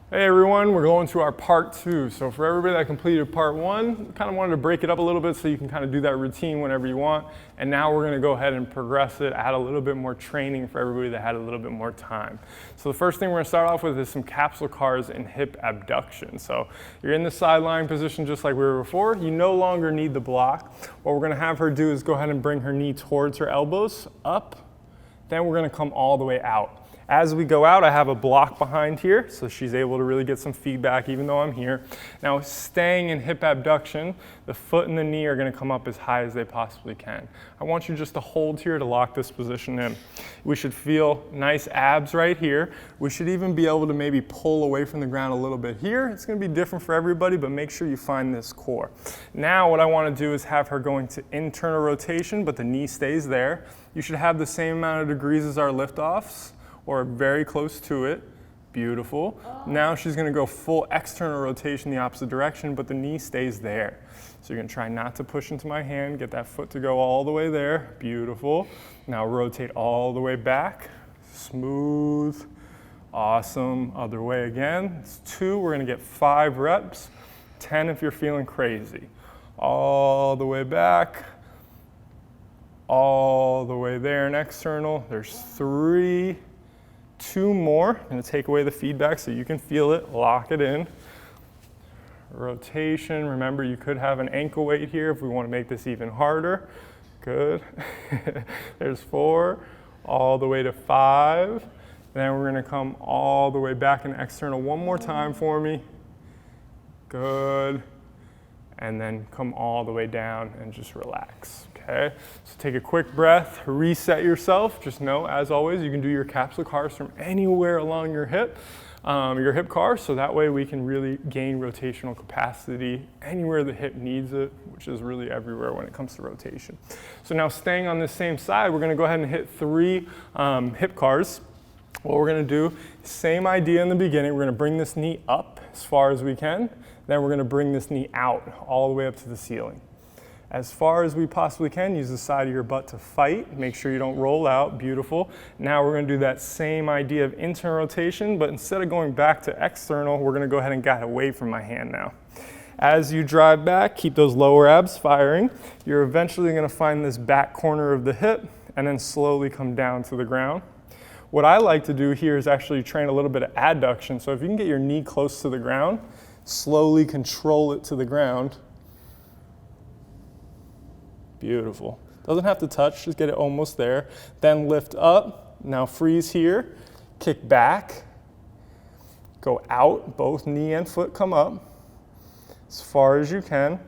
Hey everyone, we're going to our part 2. So for everybody that completed part 1, kind of wanted to break it up a little bit so you can kind of do that routine whenever you want. And now we're going to go ahead and progress it, add a little bit more training for everybody that had a little bit more time. So the first thing we're going to start off with is some capsule cars and hip abduction. So you're in the sideline position just like we were before. You no longer need the block. What we're going to have her do is go ahead and bring her knee towards her elbows, up. Then we're going to come all the way out. As we go out, I have a block behind here, so she's able to really get some feedback even though I'm here. Now, staying in hip abduction, the foot and the knee are gonna come up as high as they possibly can. I want you just to hold here to lock this position in. We should feel nice abs right here. We should even be able to maybe pull away from the ground a little bit here. It's gonna be different for everybody, but make sure you find this core. Now, what I wanna do is have her going to internal rotation, but the knee stays there. You should have the same amount of degrees as our liftoffs, or very close to it. Beautiful. Now she's gonna go full external rotation the opposite direction, but the knee stays there. So you're gonna try not to push into my hand, get that foot to go all the way there. Beautiful. Now rotate all the way back. Smooth. Awesome. Other way again. It's 2, we're gonna get 5 reps. 10 if you're feeling crazy. All the way back. All the way there and external. There's 3. 2 more. I'm going to take away the feedback so you can feel it, lock it in. Rotation, remember you could have an ankle weight here if we want to make this even harder. Good. There's 4, all the way to 5. Then we're going to come all the way back and external one more time for me. Good. And then come all the way down and just relax. Okay, so take a quick breath, reset yourself. Just know, as always, you can do your capsule cars from anywhere along your hip car, so that way we can really gain rotational capacity anywhere the hip needs it, which is really everywhere when it comes to rotation. So now staying on this same side, we're gonna go ahead and hit 3 hip cars. What we're gonna do, same idea in the beginning, we're gonna bring this knee up as far as we can, then we're gonna bring this knee out all the way up to the ceiling. As far as we possibly can, use the side of your butt to fight. Make sure you don't roll out, beautiful. Now we're gonna do that same idea of internal rotation, but instead of going back to external, we're gonna go ahead and guide away from my hand now. As you drive back, keep those lower abs firing. You're eventually gonna find this back corner of the hip and then slowly come down to the ground. What I like to do here is actually train a little bit of adduction. So if you can get your knee close to the ground, slowly control it to the ground. Beautiful. Doesn't have to touch, just get it almost there. Then lift up, now freeze here, kick back, go out, both knee and foot come up as far as you can.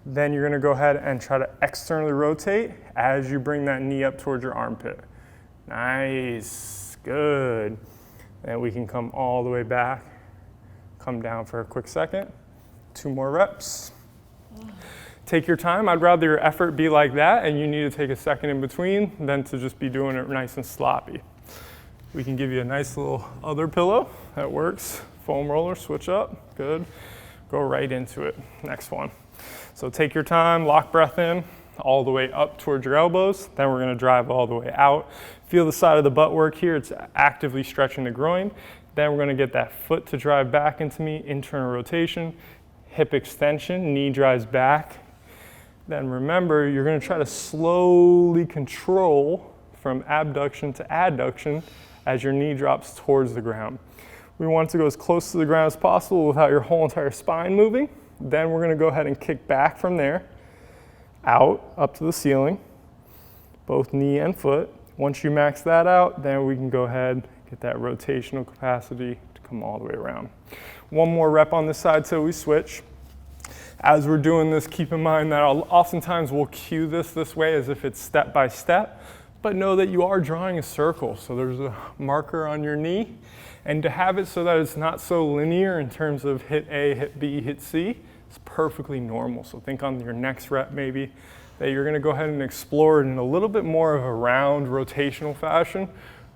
Then you're gonna go ahead and try to externally rotate as you bring that knee up towards your armpit. Nice, good. And we can come all the way back, come down for a quick second. 2 more reps. Take your time. I'd rather your effort be like that and you need to take a second in between than to just be doing it nice and sloppy. We can give you a nice little other pillow. That works. Foam roller, switch up. Good. Go right into it. Next one. So take your time, lock breath in, all the way up towards your elbows. Then we're going to drive all the way out. Feel the side of the butt work here. It's actively stretching the groin. Then we're going to get that foot to drive back into me, internal rotation, hip extension, knee drives back. Then remember, you're going to try to slowly control from abduction to adduction as your knee drops towards the ground. We want it to go as close to the ground as possible without your whole entire spine moving. Then we're going to go ahead and kick back from there, out, up to the ceiling, both knee and foot. Once you max that out, then we can go ahead, get that rotational capacity to come all the way around. 1 more rep on this side till we switch. As we're doing this, keep in mind that oftentimes we'll cue this way as if it's step by step, but know that you are drawing a circle. So there's a marker on your knee, and to have it so that it's not so linear in terms of hit A, hit B, hit C, is perfectly normal. So think on your next rep maybe that you're gonna go ahead and explore it in a little bit more of a round rotational fashion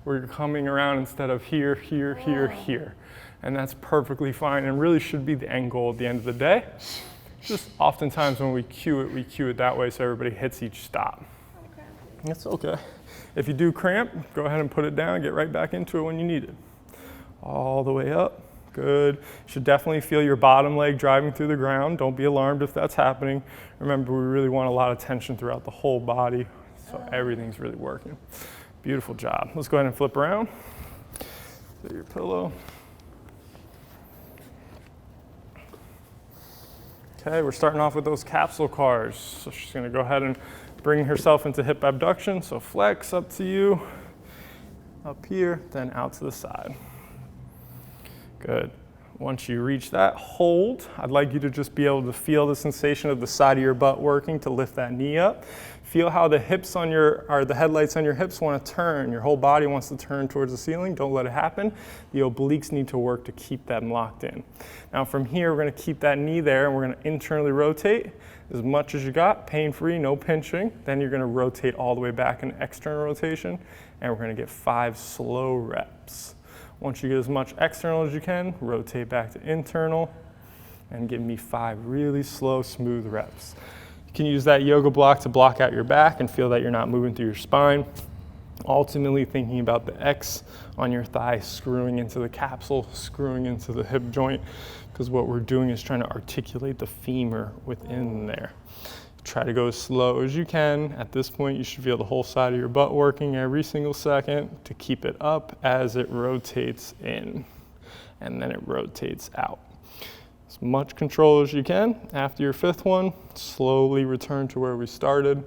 where you're coming around instead of here, here, here, here. And that's perfectly fine and really should be the end goal at the end of the day. Just oftentimes when we cue it that way so everybody hits each stop. Okay. That's okay. If you do cramp, go ahead and put it down, get right back into it when you need it. All the way up, Good. You should definitely feel your bottom leg driving through the ground. Don't be alarmed if that's happening. Remember, we really want a lot of tension throughout the whole body, so everything's really working. Beautiful job. Let's go ahead and flip around. Get your pillow. Okay, we're starting off with those capsule cars. So she's gonna go ahead and bring herself into hip abduction. So flex up to you, up here, then out to the side. Good. Once you reach that, hold. I'd like you to just be able to feel the sensation of the side of your butt working to lift that knee up. Feel how the hips on the headlights on your hips want to turn. Your whole body wants to turn towards the ceiling. Don't let it happen. The obliques need to work to keep them locked in. Now from here, we're going to keep that knee there and we're going to internally rotate as much as you got, pain-free, no pinching. Then you're going to rotate all the way back in external rotation and we're going to get 5 slow reps. Once you get as much external as you can, rotate back to internal and give me 5 really slow, smooth reps. You can use that yoga block to block out your back and feel that you're not moving through your spine. Ultimately thinking about the X on your thigh screwing into the capsule, screwing into the hip joint, because what we're doing is trying to articulate the femur within there. Try to go as slow as you can. At this point, you should feel the whole side of your butt working every single second to keep it up as it rotates in, and then it rotates out. As much control as you can. After your 5th one, slowly return to where we started.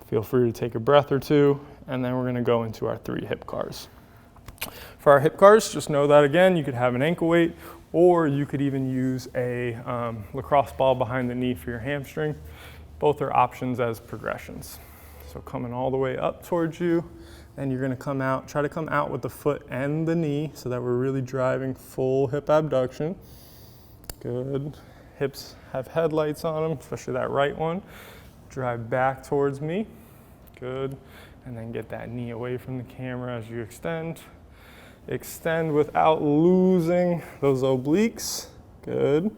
Feel free to take a breath or 2, and then we're gonna go into our 3 hip cars. For our hip cars, just know that again, you could have an ankle weight, or you could even use a lacrosse ball behind the knee for your hamstring. Both are options as progressions. So coming all the way up towards you, then you're gonna come out, try to come out with the foot and the knee so that we're really driving full hip abduction. Good. Hips have headlights on them, especially that right one. Drive back towards me. Good. And then get that knee away from the camera as you extend. Extend without losing those obliques. Good.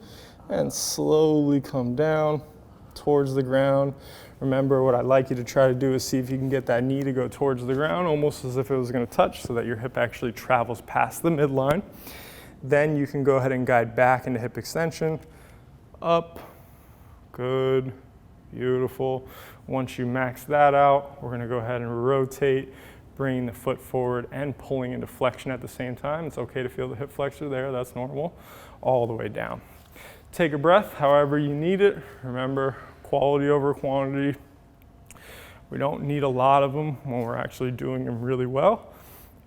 And slowly come down towards the ground. Remember, what I'd like you to try to do is see if you can get that knee to go towards the ground, almost as if it was going to touch, so that your hip actually travels past the midline. Then you can go ahead and guide back into hip extension, up, good, beautiful. Once you max that out, we're going to go ahead and rotate, bringing the foot forward and pulling into flexion at the same time. It's okay to feel the hip flexor there, that's normal, all the way down. Take a breath however you need it. Remember, quality over quantity. We don't need a lot of them when we're actually doing them really well.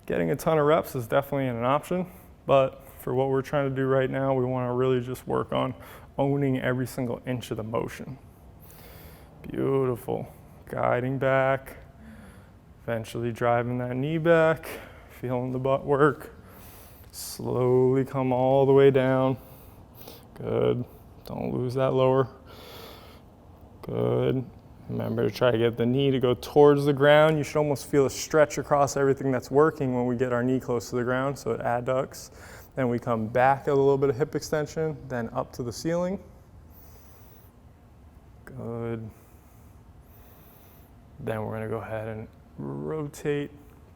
Getting a ton of reps is definitely an option, but for what we're trying to do right now, we want to really just work on owning every single inch of the motion. Beautiful. Guiding back, eventually driving that knee back, feeling the butt work. Slowly come all the way down. Good. Don't lose that lower. Good. Remember to try to get the knee to go towards the ground. You should almost feel a stretch across everything that's working when we get our knee close to the ground, so it adducts. Then we come back a little bit of hip extension, then up to the ceiling. Good. Then we're going to go ahead and rotate,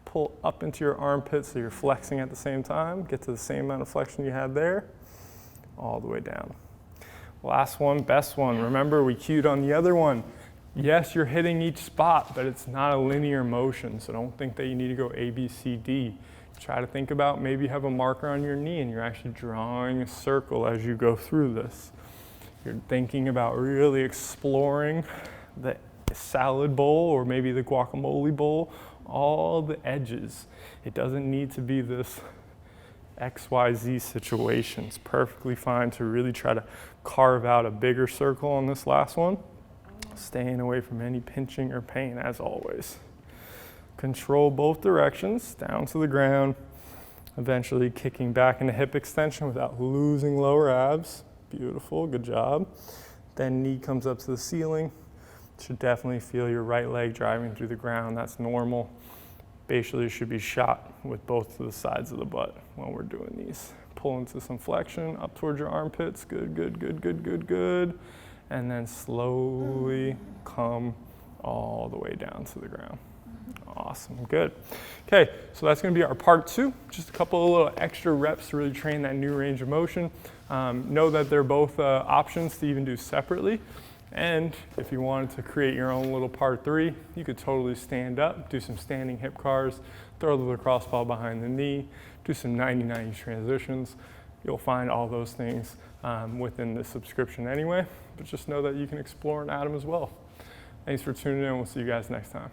pull up into your armpit so you're flexing at the same time. Get to the same amount of flexion you had there. All the way down. Last one, best one. Remember, we cued on the other one. Yes, you're hitting each spot, but it's not a linear motion, so don't think that you need to go A, B, C, D. Try to think about maybe you have a marker on your knee and you're actually drawing a circle as you go through this. You're thinking about really exploring the salad bowl or maybe the guacamole bowl, all the edges. It doesn't need to be this XYZ situation. It's perfectly fine to really try to carve out a bigger circle on this last one, staying away from any pinching or pain as always. Control both directions, down to the ground, eventually kicking back into hip extension without losing lower abs. Beautiful, good job. Then knee comes up to the ceiling. Should definitely feel your right leg driving through the ground, that's normal. Basically should be shot with both of the sides of the butt when we're doing these. Pull into some flexion, up towards your armpits, good, good, good, good, good, good. And then slowly come all the way down to the ground. Awesome, good. Okay, so that's gonna be our part 2. Just a couple of little extra reps to really train that new range of motion. Know that they're both options to even do separately. And if you wanted to create your own little part 3, you could totally stand up, do some standing hip cars, throw the lacrosse ball behind the knee, do some 90-90 transitions. You'll find all those things within the subscription anyway, but just know that you can explore and add them as well. Thanks for tuning in. We'll see you guys next time.